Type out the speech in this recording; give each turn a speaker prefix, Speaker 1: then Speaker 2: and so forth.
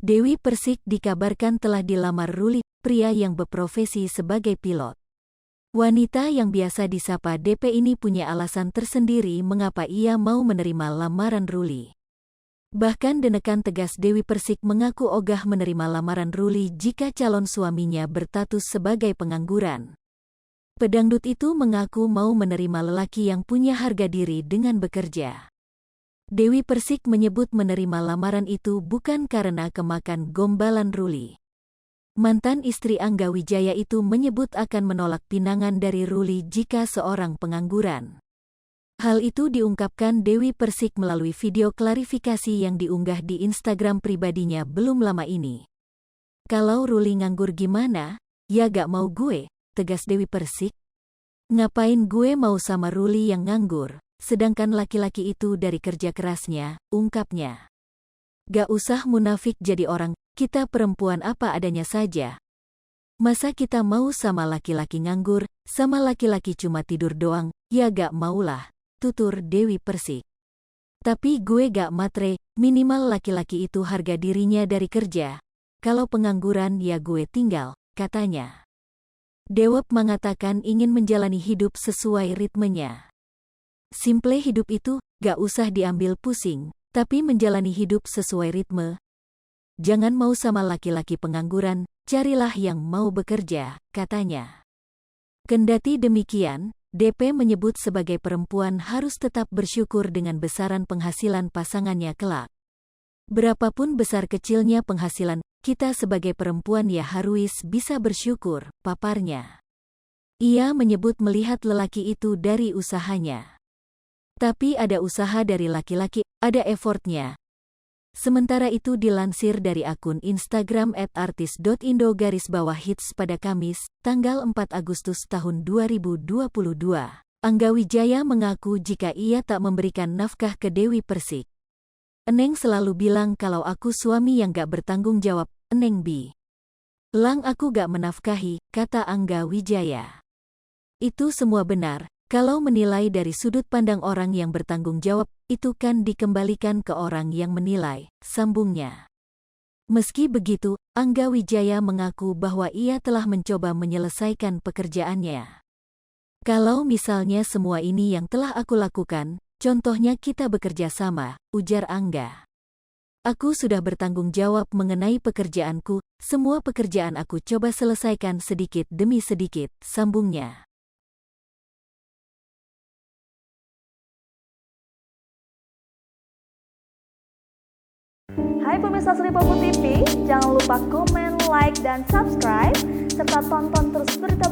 Speaker 1: Dewi Persik dikabarkan telah dilamar Ruli, pria yang berprofesi sebagai pilot. Wanita yang biasa disapa DP ini punya alasan tersendiri mengapa ia mau menerima lamaran Ruli. Bahkan denekan tegas Dewi Persik mengaku ogah menerima lamaran Ruli jika calon suaminya berstatus sebagai pengangguran. Pedangdut itu mengaku mau menerima lelaki yang punya harga diri dengan bekerja. Dewi Persik menyebut menerima lamaran itu bukan karena kemakan gombalan Ruli. Mantan istri Angga Wijaya itu menyebut akan menolak pinangan dari Ruli jika seorang pengangguran. Hal itu diungkapkan Dewi Persik melalui video klarifikasi yang diunggah di Instagram pribadinya belum lama ini. Kalau Ruli nganggur gimana? Ya gak mau gue, tegas Dewi Persik. Ngapain gue mau sama Ruli yang nganggur? Sedangkan laki-laki itu dari kerja kerasnya, ungkapnya. Gak usah munafik jadi orang, kita perempuan apa adanya saja. Masa kita mau sama laki-laki nganggur, sama laki-laki cuma tidur doang, ya gak maulah, tutur Dewi Persik. Tapi gue gak matre, minimal laki-laki itu harga dirinya dari kerja. Kalau pengangguran ya gue tinggal, katanya. Dewep mengatakan ingin menjalani hidup sesuai ritmenya. Simple hidup itu, gak usah diambil pusing, tapi menjalani hidup sesuai ritme. Jangan mau sama laki-laki pengangguran, carilah yang mau bekerja, katanya. Kendati demikian, DP menyebut sebagai perempuan harus tetap bersyukur dengan besaran penghasilan pasangannya kelak. Berapapun besar kecilnya penghasilan, kita sebagai perempuan ya harus bisa bersyukur, paparnya. Ia menyebut melihat lelaki itu dari usahanya. Tapi ada usaha dari laki-laki, ada effortnya. Sementara itu dilansir dari akun Instagram @artis.indo_hits pada Kamis, tanggal 4 Agustus tahun 2022. Angga Wijaya mengaku jika ia tak memberikan nafkah ke Dewi Persik. Eneng selalu bilang kalau aku suami yang gak bertanggung jawab, Eneng bilang aku gak menafkahi, kata Angga Wijaya. Itu semua benar. Kalau menilai dari sudut pandang orang yang bertanggung jawab, itu kan dikembalikan ke orang yang menilai, sambungnya. Meski begitu, Angga Wijaya mengaku bahwa ia telah mencoba menyelesaikan pekerjaannya. Kalau misalnya semua ini yang telah aku lakukan, contohnya kita bekerja sama, ujar Angga. Aku sudah bertanggung jawab mengenai pekerjaanku, semua pekerjaan aku coba selesaikan sedikit demi sedikit, sambungnya.
Speaker 2: Hai pemirsa Sri Popo TV, jangan lupa komen, like, dan subscribe, serta tonton terus berita